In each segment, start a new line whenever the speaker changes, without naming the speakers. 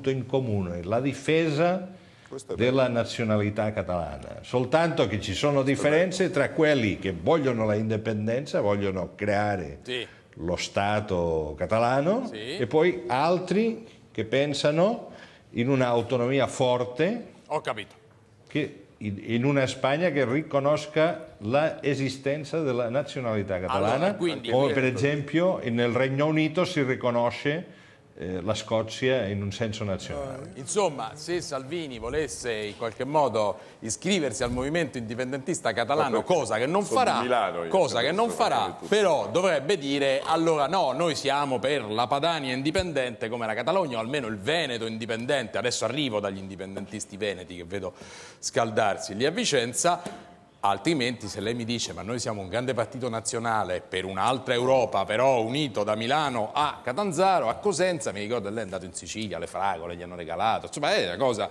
punto in comune, la difesa della nazionalità catalana, soltanto che ci sono differenze tra quelli che vogliono la indipendenza, vogliono creare lo Stato catalano, e poi altri che pensano in un'autonomia forte, che in una Spagna che riconosca l'esistenza della nazionalità catalana, come per esempio nel Regno Unito si riconosce la Scozia in un senso nazionale.
Insomma, se Salvini volesse in qualche modo iscriversi al movimento indipendentista catalano, cosa che non farà, però dovrebbe dire: allora no, noi siamo per la Padania indipendente come la Catalogna, o almeno il Veneto indipendente. Adesso arrivo dagli indipendentisti veneti che vedo scaldarsi lì a Vicenza. Altrimenti, se lei mi dice ma noi siamo un grande partito nazionale per un'altra Europa, però unito da Milano a Catanzaro, a Cosenza, mi ricordo lei è andato in Sicilia, le fragole gli hanno regalato, insomma è una cosa.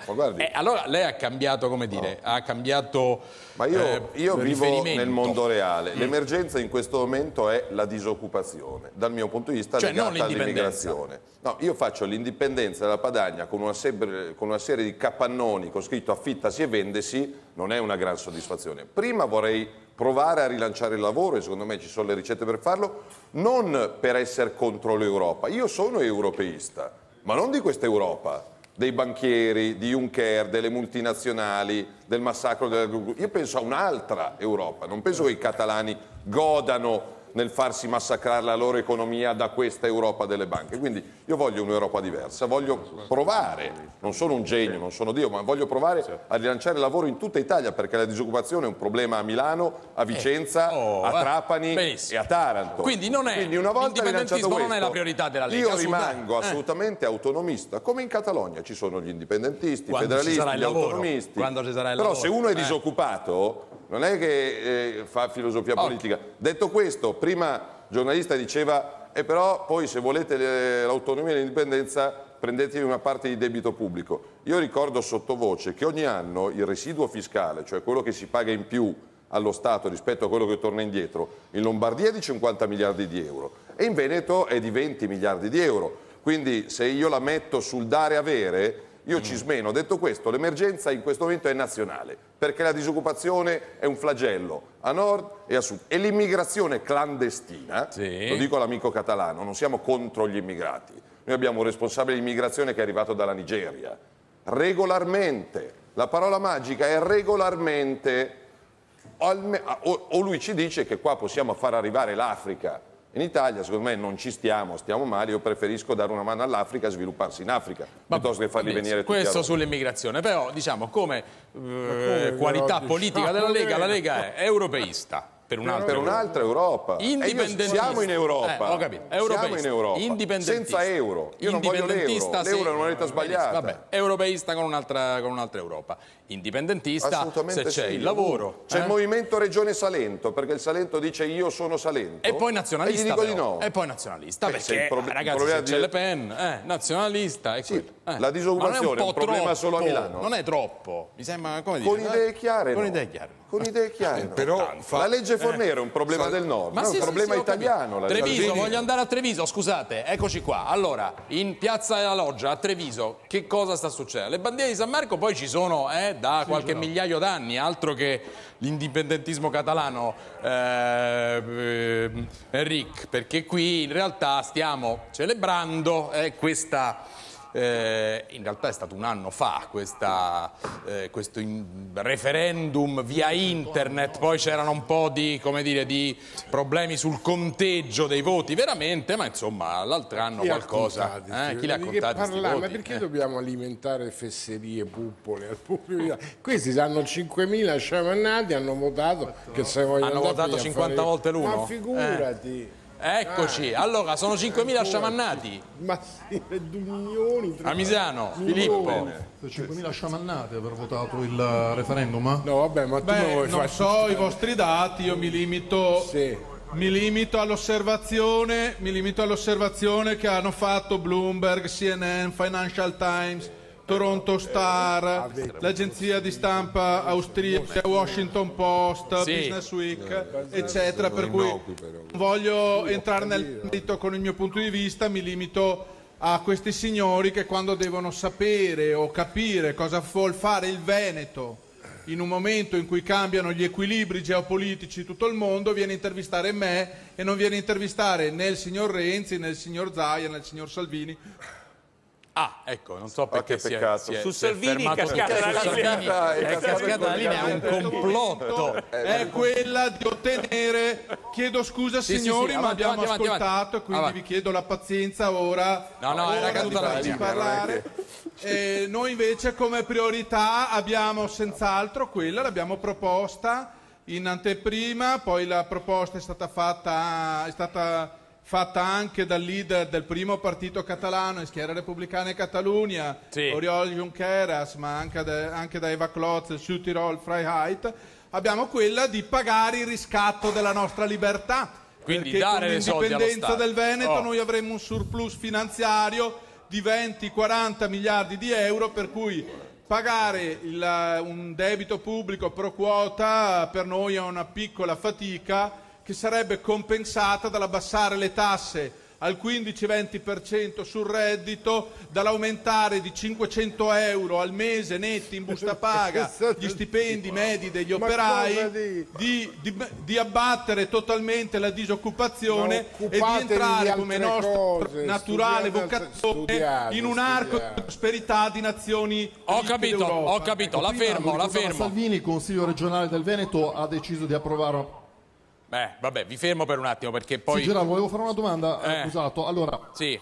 Allora lei ha cambiato, come dire, ha cambiato.
Ma io vivo nel mondo reale. L'emergenza in questo momento è la disoccupazione, dal mio punto di vista, legata all'immigrazione. No, io faccio l'indipendenza della Padania con una serie di capannoni con scritto affittasi e vendesi, non è una gran soddisfazione. Prima vorrei provare a rilanciare il lavoro, e secondo me ci sono le ricette per farlo, non per essere contro l'Europa. Io sono europeista, ma non di questa Europa, dei banchieri, di Juncker, delle multinazionali, del massacro dell'agricoltura. Io penso a un'altra Europa, non penso che i catalani godano nel farsi massacrare la loro economia da questa Europa delle banche. Quindi io voglio un'Europa diversa, voglio provare, non sono un genio, non sono Dio, ma voglio provare a rilanciare il lavoro in tutta Italia, perché la disoccupazione è un problema a Milano, a Vicenza, a Trapani e a Taranto.
Quindi non è,
una volta rilanciato questo,
non è la priorità della Lega.
Io rimango assolutamente autonomista, come in Catalogna ci sono gli indipendentisti, i federalisti, gli autonomisti. Però se uno è disoccupato non è che fa filosofia politica. Detto questo, prima il giornalista diceva però poi se volete l'autonomia e l'indipendenza prendetevi una parte di debito pubblico. Io ricordo sottovoce che ogni anno il residuo fiscale, cioè quello che si paga in più allo Stato rispetto a quello che torna indietro, in Lombardia è di 50 miliardi di euro e in Veneto è di 20 miliardi di euro. Quindi se io la metto sul dare e avere, io ci smeno. Detto questo, l'emergenza in questo momento è nazionale, perché la disoccupazione è un flagello a nord e a sud. E l'immigrazione clandestina, lo dico all'amico catalano, non siamo contro gli immigrati. Noi abbiamo un responsabile di immigrazione che è arrivato dalla Nigeria. Regolarmente, la parola magica è regolarmente, o lui ci dice che qua possiamo far arrivare l'Africa. In Italia, secondo me, non ci stiamo male. Io preferisco dare una mano all'Africa e svilupparsi in Africa, piuttosto che farli venire tutti a Roma.
Questo sull'immigrazione, però, diciamo, come qualità politica della Lega, la Lega è europeista. Per
un'altra Europa. Siamo in Europa.
Ho capito.
Siamo in Europa. Senza euro. Io non voglio l'euro. L'euro è una moneta sbagliata.
Vabbè, europeista con un'altra Europa. Indipendentista se c'è il lavoro.
C'è il movimento Regione Salento, perché il Salento dice io sono Salento.
E poi nazionalista.
E gli dico di no.
E poi nazionalista. Perché, ragazzi, se c'è Le Pen, nazionalista.
La disoccupazione è un problema solo a Milano.
Non è troppo. Mi sembra, come dire.
Con idee chiare.
Con idee chiare.
Con idee chiare. Però la legge Fornero è un problema del nord, ma è un problema italiano.
Treviso, voglio andare a Treviso, scusate, eccoci qua. Allora, in Piazza della Loggia, a Treviso, che cosa sta succedendo? Le bandiere di San Marco poi ci sono da qualche migliaio d'anni, altro che l'indipendentismo catalano, Enric, perché qui in realtà stiamo celebrando questa... in realtà è stato un anno fa questo referendum via internet, poi c'erano un po' di, come dire, di problemi sul conteggio dei voti veramente, ma insomma l'altro anno qualcosa chi li ha contati sti voti?
Ma perché dobbiamo alimentare fesserie, puppole al pubblico? Questi hanno 5.000 sciamannati, hanno votato che se vogliono
hanno votato 50 volte l'uno,
ma figurati.
Eccoci, allora sono 5.000 sciamannati.
Ma sì, 2 milioni.
A Misano, Filippo.
5.000 sciamannati aver votato il referendum?
No, vabbè, ma tu
non so i vostri dati, io mi limito all'osservazione che hanno fatto Bloomberg, CNN, Financial Times, Toronto Star, l'agenzia di stampa austriaca, Washington Post, Business Week, eccetera, per cui voglio entrare nel merito con il mio punto di vista, mi limito a questi signori che quando devono sapere o capire cosa vuol fare il Veneto in un momento in cui cambiano gli equilibri geopolitici di tutto il mondo, viene a intervistare me e non viene a intervistare né il signor Renzi, né il signor Zaia, né il signor Salvini.
Ah, ecco, non so perché
che peccato.
Su Salvini è cascata la linea, è un complotto.
È quella di ottenere... Chiedo scusa signori, ma abbiamo ascoltato, quindi vi chiedo la pazienza ora.
No, era caduta la linea.
Parlare. Noi invece come priorità abbiamo senz'altro quella, l'abbiamo proposta in anteprima, poi la proposta è stata fatta anche dal leader del primo partito catalano, Esquerra Repubblicana in Catalunya, Oriol Junqueras, ma anche da Eva Klotz, Südtirol Freiheit. Abbiamo quella di pagare il riscatto della nostra libertà,
quindi
perché
dare
con
le soldi allo
l'indipendenza
Stato.
del Veneto noi avremo un surplus finanziario di 20-40 miliardi di euro, per cui pagare un debito pubblico pro quota per noi è una piccola fatica che sarebbe compensata dall'abbassare le tasse al 15-20% sul reddito, dall'aumentare di 500 euro al mese netti in busta paga gli stipendi medi degli operai, di abbattere totalmente la disoccupazione e di entrare come nostra naturale vocazione in un arco di prosperità di nazioni
Ho capito, la fermo.
Salvini, il Consiglio regionale del Veneto ha deciso di approvare...
vabbè, vi fermo per un attimo perché poi...
Sì, Gerardo, volevo fare una domanda, accusato. Allora...
Sì.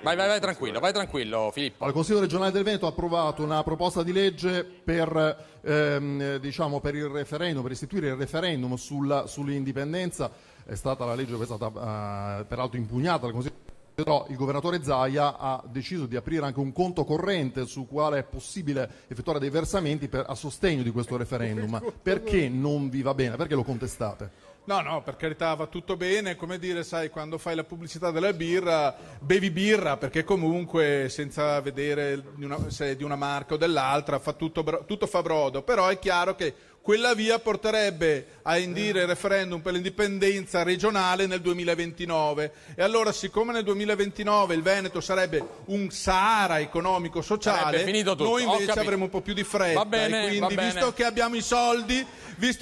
Vai tranquillo, Filippo.
Il Consiglio regionale del Veneto ha approvato una proposta di legge per il referendum, per istituire il referendum sull'indipendenza. È stata la legge che è stata peraltro impugnata dal Consiglio, però il governatore Zaia ha deciso di aprire anche un conto corrente sul quale è possibile effettuare dei versamenti a sostegno di questo referendum. Perché non vi va bene? Perché lo contestate?
No, per carità, va tutto bene, come dire, sai, quando fai la pubblicità della birra, bevi birra, perché comunque senza vedere se è di una marca o dell'altra, tutto fa brodo, però è chiaro che quella via porterebbe a indire il referendum per l'indipendenza regionale nel 2029 e allora siccome nel 2029 il Veneto sarebbe un Sahara economico-sociale, noi invece avremo un po' più di fretta.
Va bene,
e quindi visto che abbiamo i soldi che oggi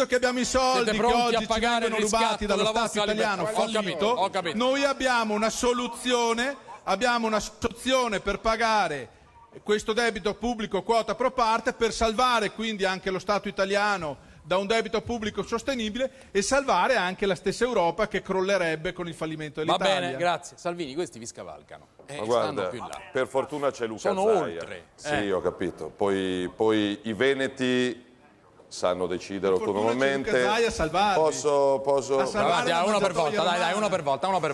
ci vengono rubati dallo Stato italiano fallito, noi abbiamo una soluzione per pagare questo debito pubblico quota pro parte, per salvare quindi anche lo Stato italiano da un debito pubblico sostenibile e salvare anche la stessa Europa che crollerebbe con il fallimento dell'Italia.
Va bene, grazie. Salvini, questi vi scavalcano.
Ma guarda, più là. Per fortuna c'è Luca
Sono
Zaia.
Oltre.
Sì, ho capito. Poi i veneti sanno decidere autonomamente.
Luca Zaia a salvarli.
Posso...
Avanti, uno per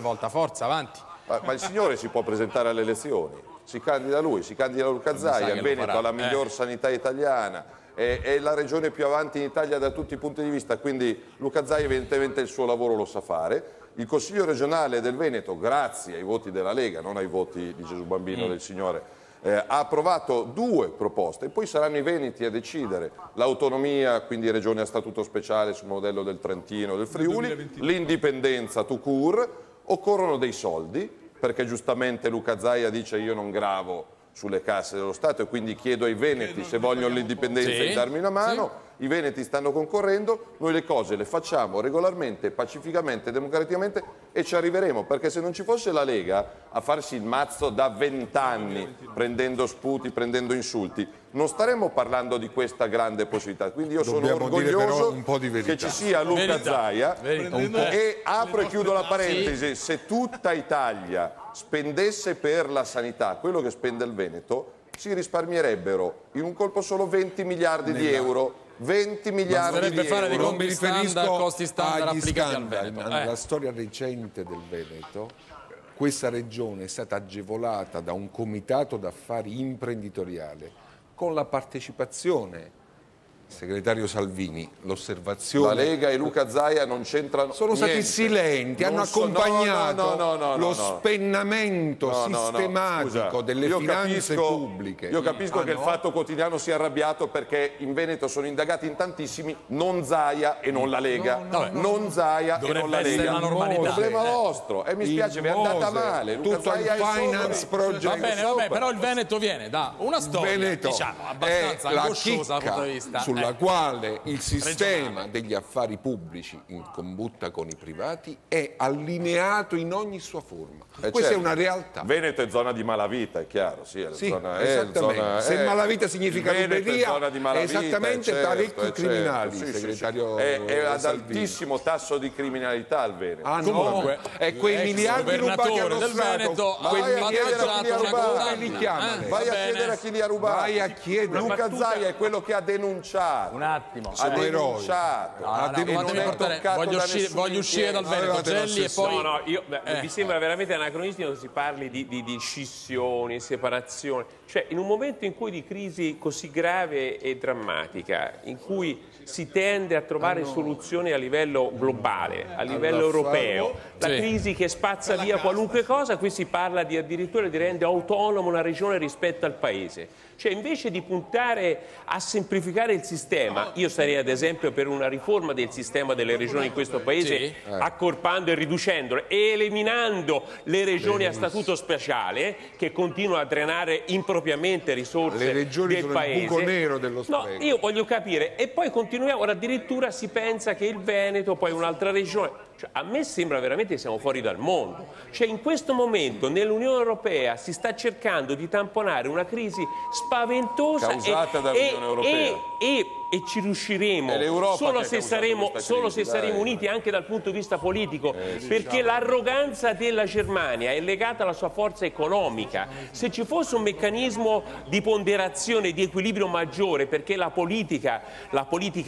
volta, forza, avanti.
Ma il signore si può presentare alle elezioni. Si candida lui, si candida Luca Zaia, il Veneto ha la miglior sanità italiana, è la regione più avanti in Italia da tutti i punti di vista, quindi Luca Zaia evidentemente il suo lavoro lo sa fare. Il Consiglio regionale del Veneto, grazie ai voti della Lega, non ai voti di Gesù Bambino del Signore, ha approvato 2 proposte, poi saranno i veneti a decidere l'autonomia, quindi regione a statuto speciale sul modello del Trentino, del Friuli, l'indipendenza tout court, occorrono dei soldi, perché giustamente Luca Zaia dice io non gravo sulle casse dello Stato e quindi chiedo ai veneti se vogliono l'indipendenza di darmi una mano. I veneti stanno concorrendo, noi le cose le facciamo regolarmente, pacificamente, democraticamente e ci arriveremo, perché se non ci fosse la Lega a farsi il mazzo da 20 anni prendendo sputi, prendendo insulti, non staremmo parlando di questa grande possibilità. Quindi io sono orgoglioso che ci sia Luca Zaia e apro e chiudo la parentesi, se tutta Italia spendesse per la sanità quello che spende il Veneto, si risparmierebbero in un colpo solo 20 miliardi di euro. 20 miliardi di
fare dei
euro.
conti standard, costi standard applicati al Veneto.
Nella storia recente del Veneto, questa regione è stata agevolata da un comitato d'affari imprenditoriale con la partecipazione Segretario Salvini, l'osservazione...
La Lega e Luca Zaia non c'entrano
Sono stati silenti, hanno accompagnato lo spennamento sistematico delle finanze pubbliche.
Io capisco che il Fatto Quotidiano sia arrabbiato perché in Veneto sono indagati in tantissimi, non Zaia e non la Lega. Non Zaia e non la Lega.
Dovrebbe essere la normalità.
Problema vostro. E mi spiace, vi è andata male. Luca
tutto il finance project.
Va bene, però il Veneto viene da una storia, diciamo, abbastanza angosciosa dal punto di vista...
sulla quale il sistema degli affari pubblici in combutta con i privati è allineato in ogni sua forma. Questa è una realtà.
Veneto è zona di malavita, è chiaro. Sì,
esattamente. Se malavita significa ruberia, è esattamente parecchi criminali, segretario
è ad altissimo tasso di criminalità il Veneto.
Comunque,
e quei miliardi rubati allo
del Veneto
Stato,
vai a chiedere a chi li ha rubati.
Vai a chiedere.
Luca Zaia è quello che ha denunciato.
Un attimo.
Ha denunciato.
Voglio uscire dal Veneto. Gelli e poi...
mi sembra veramente anacronistico che si parli di scissioni, separazione. Cioè, in un momento in cui di crisi così grave e drammatica, in cui si tende a trovare soluzioni a livello globale, a livello europeo, la crisi che spazza via qualunque cosa, qui si parla addirittura di rendere autonoma una regione rispetto al paese. Cioè, invece di puntare a semplificare il sistema, io sarei ad esempio per una riforma del sistema delle regioni in questo paese, accorpando e riducendolo e eliminando le regioni a statuto speciale che continuano a drenare impropriamente risorse
le regioni
del
sono
paese.
Il buco nero dello spreco.
No, io voglio capire, e poi continuiamo, ora addirittura si pensa che il Veneto, poi un'altra regione. Cioè, a me sembra veramente che siamo fuori dal mondo. Cioè, in questo momento nell'Unione Europea si sta cercando di tamponare una crisi spaventosa
causata dall'Unione Europea.
E ci riusciremo solo se saremo uniti anche dal punto di vista politico, perché l'arroganza della Germania è legata alla sua forza economica. Se ci fosse un meccanismo di ponderazione, di equilibrio maggiore, perché la politica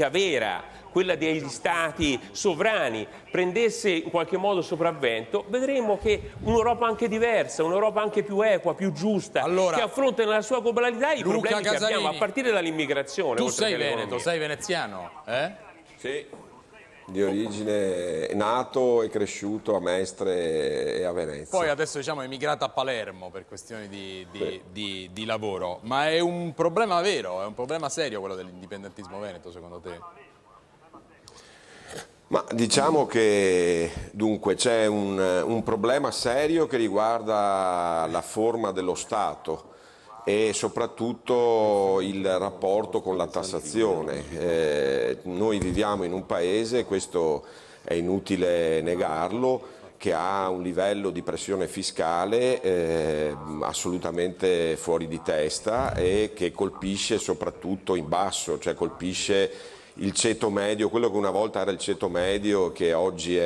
vera, quella degli stati sovrani, prendesse in qualche modo sopravvento, vedremo che un'Europa anche diversa, un'Europa anche più equa, più giusta, che affronta nella sua globalità i problemi che abbiamo, a partire dall'immigrazione.
Tu sei veneto, sei veneziano?
Sì, di origine nato e cresciuto a Mestre e a Venezia.
Poi adesso diciamo è emigrato a Palermo per questioni di lavoro, ma è un problema vero, è un problema serio quello dell'indipendentismo veneto secondo te?
Ma diciamo che dunque c'è un problema serio che riguarda la forma dello Stato e soprattutto il rapporto con la tassazione. Noi viviamo in un paese, questo è inutile negarlo, che ha un livello di pressione fiscale assolutamente fuori di testa e che colpisce soprattutto in basso, cioè colpisce il ceto medio, quello che una volta era il ceto medio, che oggi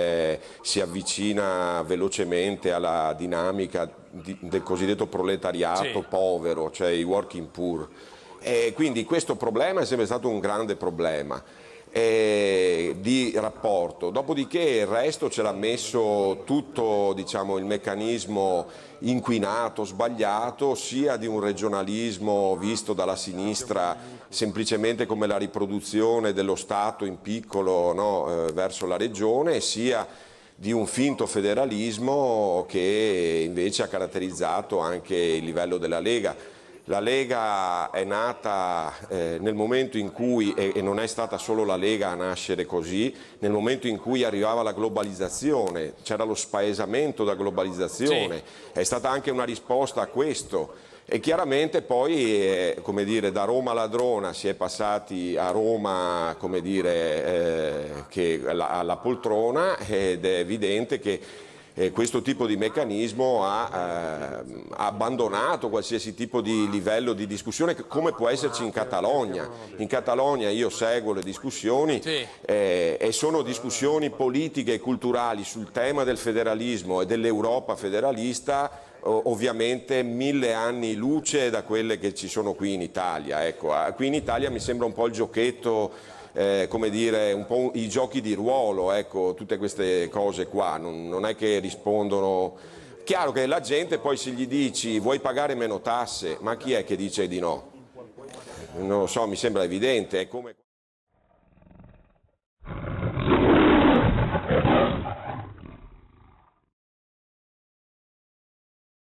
si avvicina velocemente alla dinamica del cosiddetto proletariato povero, cioè i working poor. E quindi questo problema è sempre stato un grande problema di rapporto. Dopodiché il resto ce l'ha messo tutto, diciamo, il meccanismo inquinato, sbagliato, sia di un regionalismo visto dalla sinistra semplicemente come la riproduzione dello Stato in piccolo verso la regione, sia di un finto federalismo che invece ha caratterizzato anche il livello della Lega. La Lega è nata nel momento in cui, e non è stata solo la Lega a nascere così, nel momento in cui arrivava la globalizzazione, c'era lo spaesamento da globalizzazione, è stata anche una risposta a questo. E chiaramente poi, come dire, da Roma ladrona si è passati a Roma, come dire, alla poltrona, ed è evidente che questo tipo di meccanismo ha abbandonato qualsiasi tipo di livello di discussione, come può esserci in Catalogna. In Catalogna io seguo le discussioni e sono discussioni politiche e culturali sul tema del federalismo e dell'Europa federalista, ovviamente 1000 anni luce da quelle che ci sono qui in Italia. Ecco, qui in Italia mi sembra un po' il giochetto, come dire, un po' i giochi di ruolo, ecco, tutte queste cose qua, non è che rispondono. Chiaro che la gente poi, se gli dici vuoi pagare meno tasse, ma chi è che dice di no? Non lo so, mi sembra evidente, è come